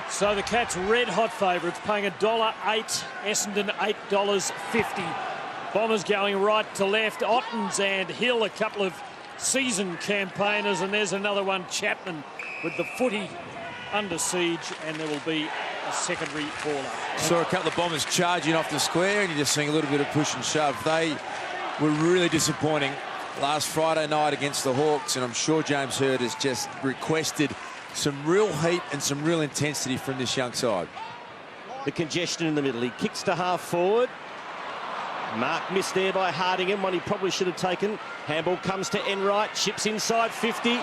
So the Cats red-hot favourites, paying $1.08, Essendon $8.50. Bombers going right to left, Ottens and Hill, a couple of seasoned campaigners, and there's another one, Chapman, with the footy under siege, and there will be a secondary fallout. Saw a couple of Bombers charging off the square, and you're just seeing a little bit of push and shove. They were really disappointing last Friday night against the Hawks, and I'm sure James Hird has just requested some real heat and some real intensity from this young side. The congestion in the middle. He kicks to half forward. Mark missed there by Hardingham, one he probably should have taken. Handball comes to Enright, chips inside 50.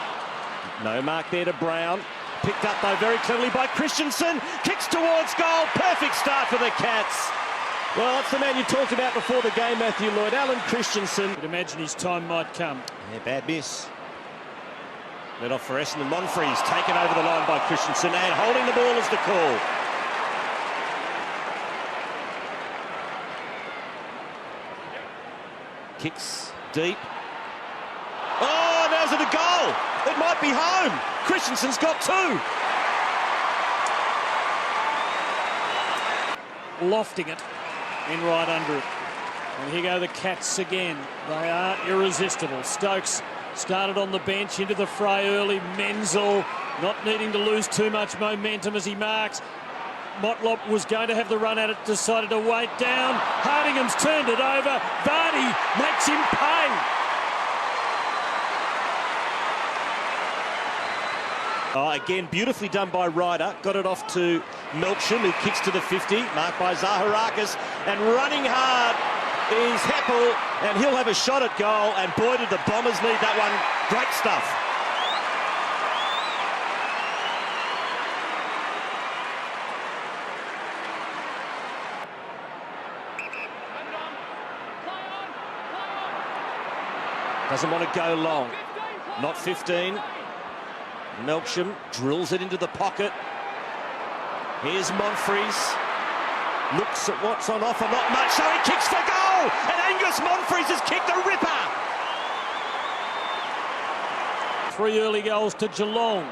No mark there to Brown. Picked up though very cleverly by Christensen. Kicks towards goal. Perfect start for the Cats. Well, that's the man you talked about before the game, Matthew Lloyd. Alan Christensen. You'd imagine his time might come. Yeah, bad miss. Led off for Essendon. Monfries taken over the line by Christensen, and holding the ball is the call. Kicks deep. Oh, now's the goal. It might be home. Christensen's got two. Lofting it in right under it. And here go the Cats again. They are irresistible. Stokes started on the bench, into the fray early. Menzel not needing to lose too much momentum as he marks. Motlop was going to have the run at it, decided to wait down. Hardingham's turned it over. Vardy makes him pay. Oh, again, beautifully done by Ryder. Got it off to Melksham, who kicks to the 50, marked by Zaharakis. And running hard is Heppell, and he'll have a shot at goal. And boy, did the Bombers need that one. Great stuff. Doesn't want to go long. Not 15. Melksham drills it into the pocket. Here's Monfries. Looks at what's on offer, not much, so he kicks for goal! And Angus Monfries has kicked a ripper! 3 early goals to Geelong.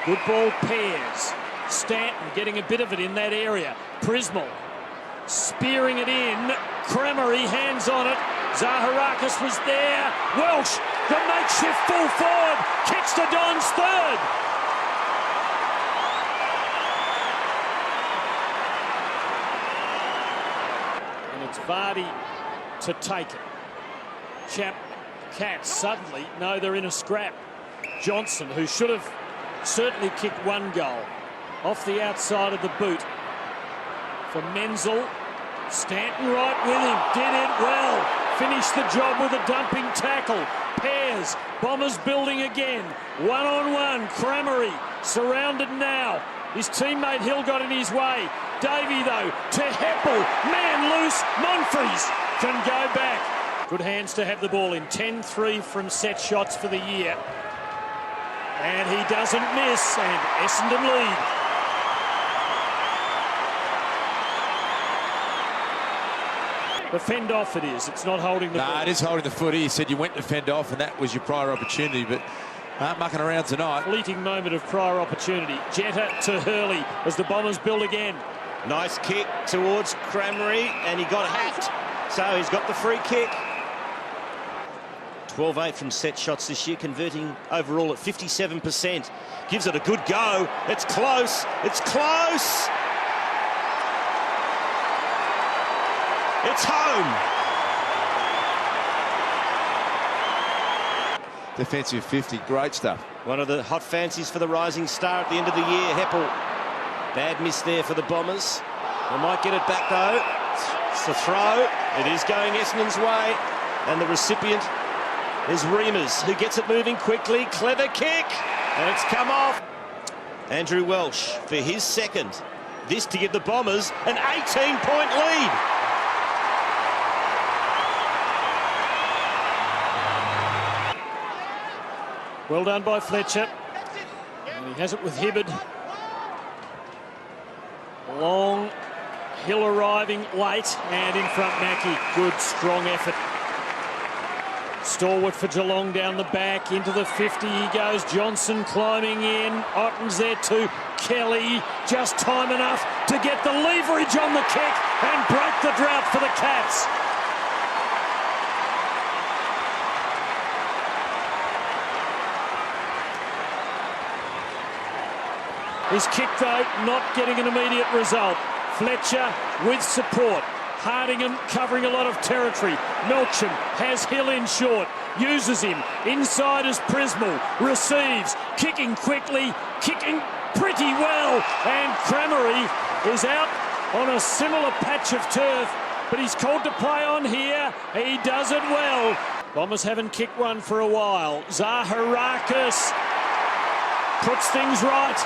Good ball pairs. Stanton getting a bit of it in that area. Prismal spearing it in. Cremery hands on it. Zaharakis was there. Welsh, the makeshift full forward, kicks to Don's third. And it's Vardy to take it. Chapman, Cats suddenly, no, they're in a scrap. Johnson, who should have certainly kicked one goal, off the outside of the boot for Menzel. Stanton right with him, did it well. Finished the job with a dumping tackle. Pairs, Bombers building again. One-on-one, Cremery surrounded now. His teammate Hill got in his way. Davey, though, to Heppell. Man loose, Monfries can go back. Good hands to have the ball in. 10-3 from set shots for the year. And he doesn't miss, and Essendon lead. The fend off it is. It's not holding the ball. It is holding the footy. He said you went to fend off, and that was your prior opportunity, but aren't mucking around tonight. Fleeting moment of prior opportunity. Jetta to Hurley as the Bombers build again. Nice kick towards Cremery, and he got hacked. So he's got the free kick. 12-8 from set shots this year, converting overall at 57%. Gives it a good go. It's close. It's close. It's home. Defensive 50, great stuff. One of the hot fancies for the rising star at the end of the year, Heppell. Bad miss there for the Bombers. They might get it back though. It's the throw. It is going Essendon's way. And the recipient is Reimers, who gets it moving quickly. Clever kick. And it's come off. Andrew Welsh for his second. This to give the Bombers an 18-point lead. Well done by Fletcher. And he has it with Hibberd. Long, Hill arriving late, and in front Mackie. Good, strong effort. Stalwart for Geelong down the back, into the 50 he goes. Johnson climbing in. Otten's there too. Kelly, just time enough to get the leverage on the kick and break the drought for the Cats. His kick, though, not getting an immediate result. Fletcher with support. Hardingham covering a lot of territory. Melksham has Hill in short. Uses him. Inside is Prismal. Receives. Kicking quickly. Kicking pretty well. And Crammery is out on a similar patch of turf. But he's called to play on here. He does it well. Bombers haven't kicked one for a while. Zaharakis puts things right.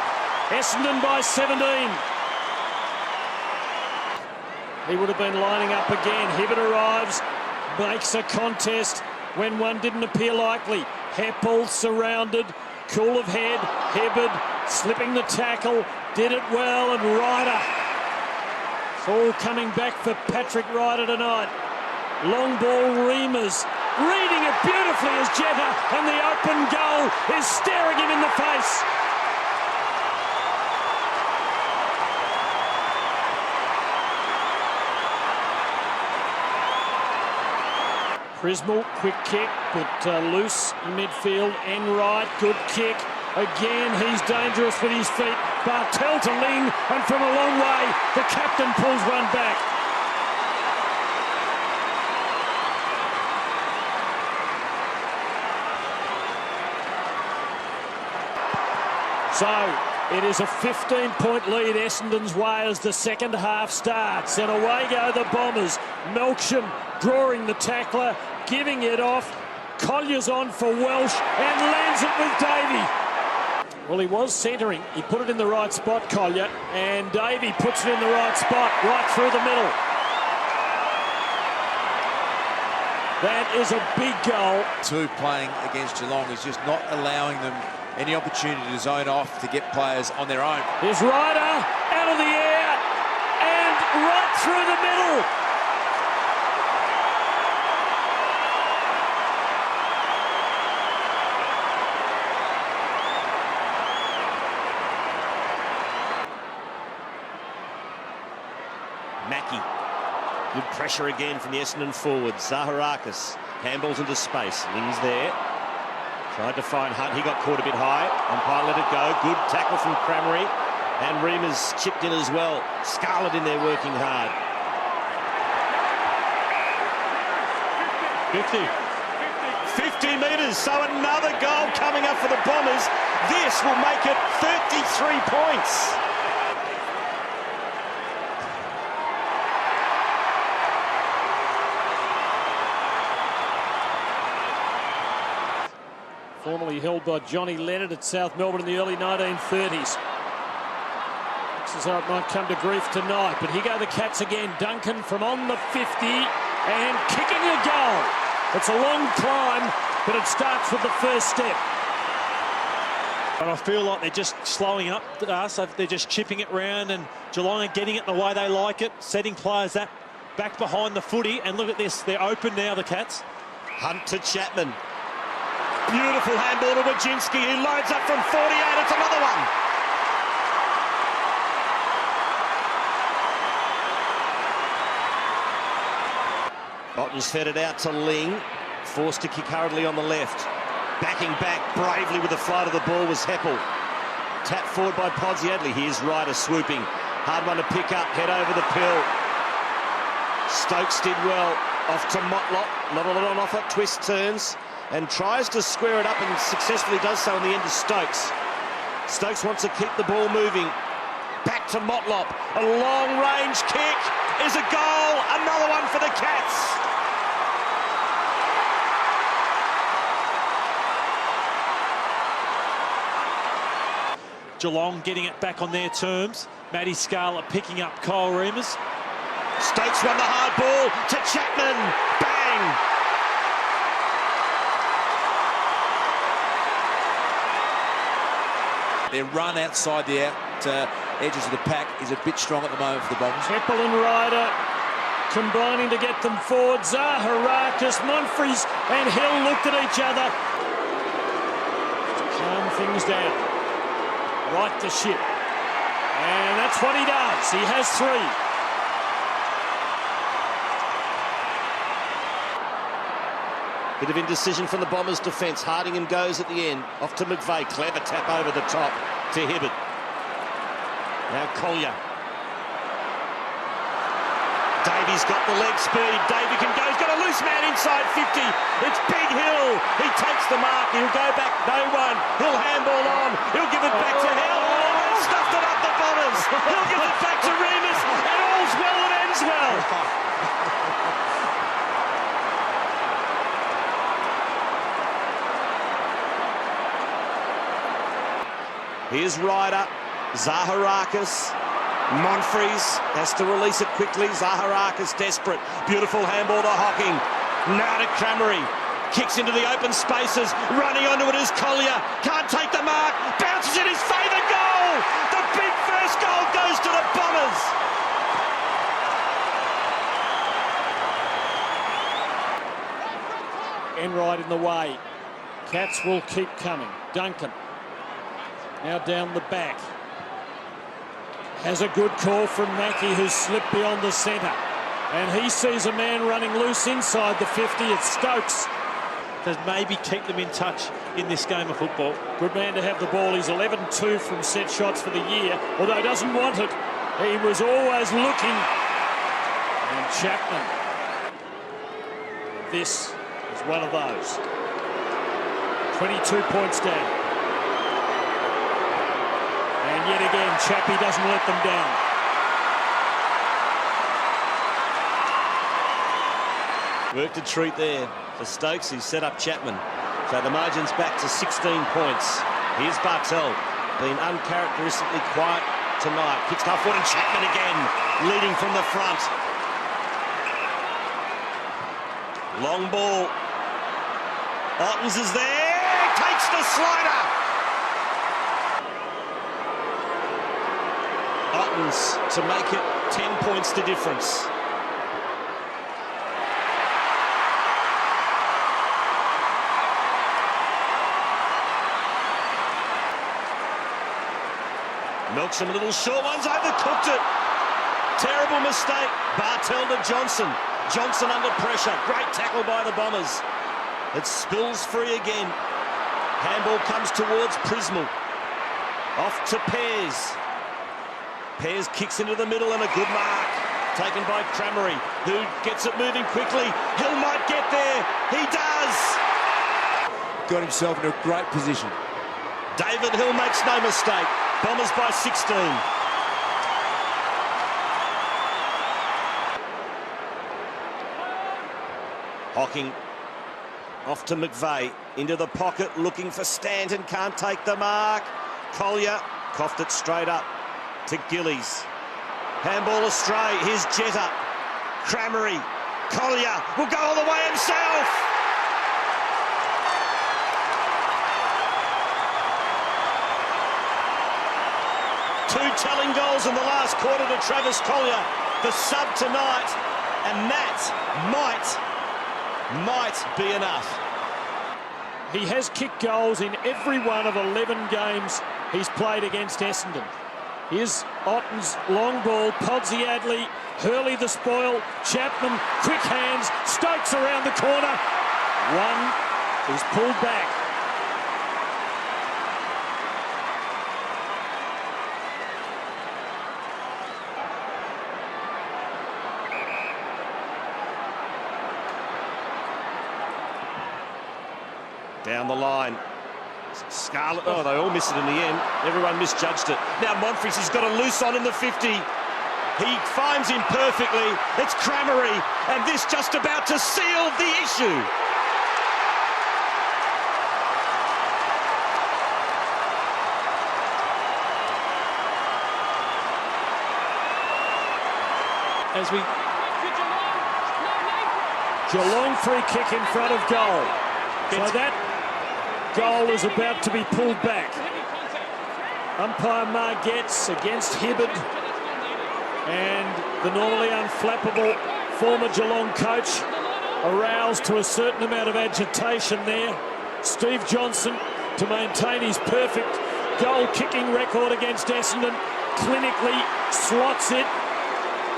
Essendon by 17. He would have been lining up again. Hibbert arrives, makes a contest when one didn't appear likely. Heppell surrounded, cool of head. Hibbert slipping the tackle, did it well, and Ryder. It's all coming back for Patrick Ryder tonight. Long ball, Reamers reading it beautifully as Jetta, and the open goal is staring him in the face. Prismal, quick kick, but loose in midfield. Enright, good kick. Again, he's dangerous with his feet. Bartel to Ling, and from a long way, the captain pulls one back. So, it is a 15-point lead Essendon's way as the second half starts. And away go the Bombers. Melksham drawing the tackler, giving it off. Collier's on for Welsh and lands it with Davey. Well, he was centering. He put it in the right spot, Collier, and Davey puts it in the right spot, right through the middle. That is a big goal. Two playing against Geelong is just not allowing them any opportunity to zone off to get players on their own. Here's Ryder out of the air and right through the middle. Mackie. Good pressure again from the Essendon forward. Zaharakis handballs into space. Ling's there. Tried to find Hunt. He got caught a bit high. Umpire let it go. Good tackle from Crammery. And Reamers chipped in as well. Scarlett in there working hard. 50 metres. So another goal coming up for the Bombers. This will make it 33 points. Formerly held by Johnny Leonard at South Melbourne in the early 1930s. Looks as though it might come to grief tonight, but here go the Cats again. Duncan from on the 50 and kicking a goal. It's a long climb, but it starts with the first step. And I feel like they're just slowing up us. They're just chipping it round, and Geelong are getting it the way they like it, setting players that back behind the footy. And look at this, they're open now, the Cats. Hunt to Chapman. Beautiful handball to Wajinski, who loads up from 48. It's another one. Otten's fed it out to Ling. Forced to kick hurriedly on the left. Backing back bravely with the flight of the ball was Heppell. Tapped forward by Podsiadly. Here's Ryder swooping. Hard one to pick up. Head over the pill. Stokes did well. Off to Motlop. Not a lot on offer. Twist turns. And tries to square it up and successfully does so in the end to Stokes. Stokes wants to keep the ball moving. Back to Motlop. A long-range kick is a goal. Another one for the Cats. Geelong getting it back on their terms. Matty Scarlett picking up Kyle Reamers. Stokes won the hard ball to Chapman. Bang! Their run outside the edges of the pack is a bit strong at the moment for the Bombers. Heppell and Ryder combining to get them forward. Zaharakis, Monfries and Hill looked at each other to calm things down. Right the ship. That's what he does. He has 3. Bit of indecision from the Bombers' defence. Hardingham goes at the end. Off to McVeigh. Clever tap over the top to Hibbert. Now Collier. Davy's got the leg speed. Davy can go. He's got a loose man inside 50. It's Big Hill. He takes the mark. He'll go back. No one. He'll handball on. He'll give it back to Hill. They've stuffed it up the Bombers. He'll give it back to Remus. And all's well that ends well. Here's Ryder. Zaharakis. Monfries has to release it quickly. Zaharakis desperate. Beautiful handball to Hocking. Now to Crammery. Kicks into the open spaces. Running onto it is Collier. Can't take the mark. Bounces in his favour. Goal! The big first goal goes to the Bombers. Enright in the way. Cats will keep coming. Duncan. Now down the back. Has a good call from Mackie, who's slipped beyond the centre. And he sees a man running loose inside the 50. It's Stokes. To maybe keep them in touch in this game of football. Good man to have the ball. He's 11-2 from set shots for the year, although he doesn't want it. He was always looking. And Chapman. This is one of those. 22 points down. And yet again, Chappie doesn't let them down. Worked a treat there for Stokes. He's set up Chapman. So the margin's back to 16 points. Here's Bartel, been uncharacteristically quiet tonight. Kicks tough one, and Chapman again, leading from the front. Long ball. Ottens is there, takes the slider. Ottens to make it 10 points to difference. Melksham, a little short ones, overcooked it. Terrible mistake. Bartel to Johnson. Johnson under pressure. Great tackle by the Bombers. It spills free again. Handball comes towards Prismal. Off to Pears. Pears kicks into the middle and a good mark. Taken by Crammery, who gets it moving quickly. Hill might get there. He does. Got himself in a great position. David Hill makes no mistake. Bombers by 16. Hocking off to McVeigh. Into the pocket, looking for Stanton. Can't take the mark. Collier coughed it straight up to Gillies. Handball astray. Here's Jetta. Crammery. Collier will go all the way himself. Two telling goals in the last quarter to Travis Collier, the sub tonight, and that might be enough. He has kicked goals in every one of 11 games he's played against Essendon. Here's Otten's long ball, Podsiadly, Hurley the spoil, Chapman, quick hands, Stokes around the corner. One is pulled back. Down the line. Scarlett, oh, they all missed it in the end. Everyone misjudged it. Now Monfries, he's got a loose on in the 50. He finds him perfectly. It's Crammery, and this just about to seal the issue. As we... Geelong free kick in front of goal. So that goal is about to be pulled back. Umpire Margetts against Hibbert, and the normally unflappable former Geelong coach aroused to a certain amount of agitation there. Steve Johnson, to maintain his perfect goal-kicking record against Essendon, clinically slots it,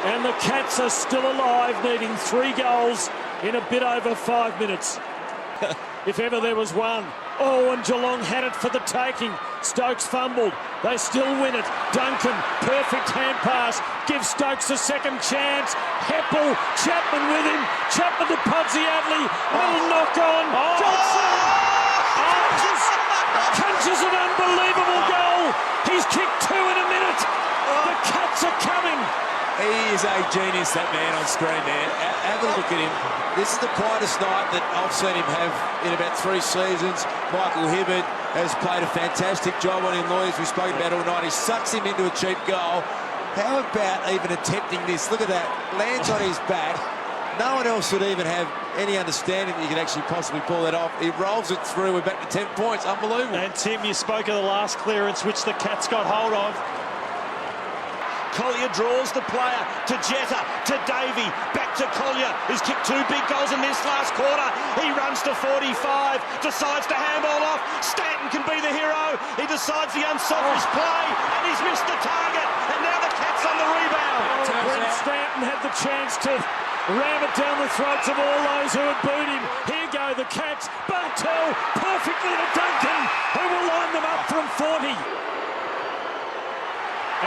and the Cats are still alive, needing 3 goals in a bit over 5 minutes. If ever there was one. Oh, and Geelong had it for the taking. Stokes fumbled. They still win it. Duncan, perfect hand pass, gives Stokes a second chance. Heppell, Chapman with him. Chapman to Podsiadly. Little knock on. Johnson punches an unbelievable goal. He's kicked 2 in a minute. The Cats are coming. He is a genius, that man on screen there. Have a look at him. This is the quietest night that I've seen him have in about 3 seasons. Michael Hibbert has played a fantastic job on him, Lawyers. We've spoken about all night. He sucks him into a cheap goal. How about even attempting this? Look at that. Lands on his back. No one else would even have any understanding that he could actually possibly pull that off. He rolls it through. We're back to 10 points. Unbelievable. And Tim, you spoke of the last clearance, which the Cats got hold of. Collier draws the player to Jetta, to Davey, back to Collier, who's kicked 2 big goals in this last quarter. He runs to 45, decides to handball off. Stanton can be the hero. He decides the unselfish play, and he's missed the target. And now the Cats on the rebound. Brent Stanton had the chance to ram it down the throats of all those who had booed him. Here go the Cats. Bartel perfectly to Duncan, who will line them up from 40.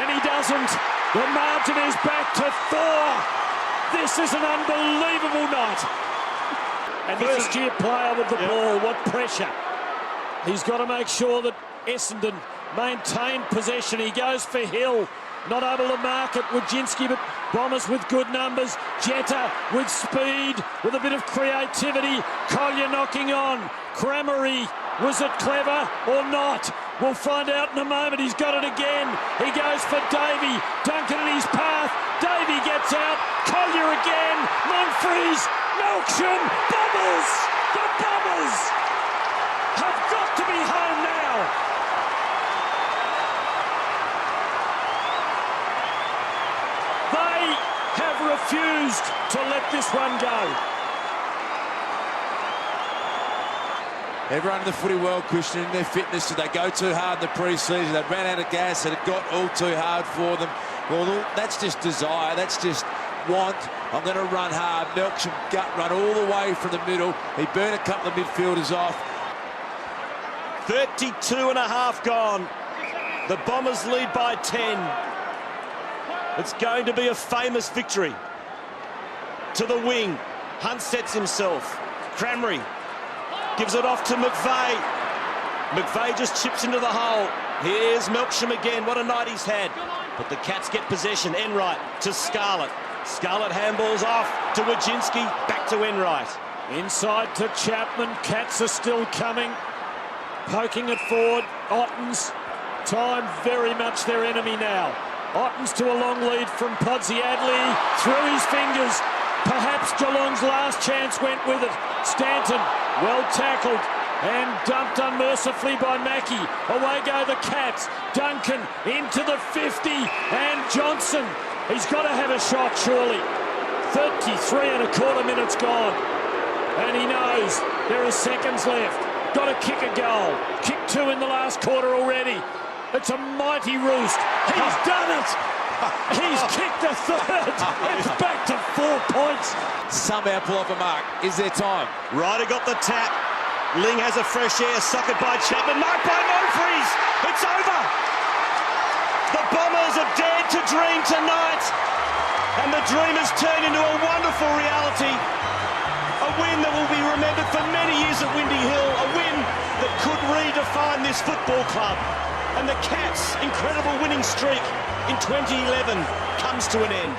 And he doesn't. The margin is back to 4. This is an unbelievable night. And first-year player with the ball. What pressure. He's got to make sure that Essendon maintain possession. He goes for Hill. Not able to mark it. Wojcinski, but Bombers with good numbers. Jetta with speed, with a bit of creativity. Collier knocking on. Cramery. Was it clever or not? We'll find out in a moment. He's got it again. He goes for Davey. Duncan in his path. Davey gets out. Collier again. Monfries. Melksham. Bombers! The Bombers have got to be home now. They have refused to let this one go. Everyone in the footy world questioning their fitness. Did they go too hard in the pre-season? They ran out of gas and it got all too hard for them. Well, that's just desire. That's just want. I'm going to run hard. Melksham gut run all the way from the middle. He burned a couple of midfielders off. 32 and a half gone. The Bombers lead by 10. It's going to be a famous victory. To the wing. Hunt sets himself. Cramery gives it off to McVeigh. McVeigh just chips into the hole. Here's Melksham again. What a night he's had. But the Cats get possession. Enright to Scarlett. Scarlett handballs off to Wojcinski. Back to Enright. Inside to Chapman. Cats are still coming. Poking it forward. Ottens. Time very much their enemy now. Ottens to a long lead from Podsiadly. Through his fingers. Perhaps Geelong's last chance went with it. Stanton, well tackled and dumped unmercifully by Mackie. Away go the Cats. Duncan into the 50 and Johnson. He's got to have a shot, surely. 33 and a quarter minutes gone. And he knows there are seconds left. Got to kick a goal. Kicked 2 in the last quarter already. It's a mighty roost. He's done it. He's kicked a 3rd. It's back to 4 points. Somehow pull off a mark. Is there time? Ryder got the tap. Ling has a fresh air. Suckered by Chapman. Marked by Monfries. It's over. The Bombers have dared to dream tonight. And the dream has turned into a wonderful reality. A win that will be remembered for many years at Windy Hill. A win that could redefine this football club. And the Cats' incredible winning streak in 2011 comes to an end.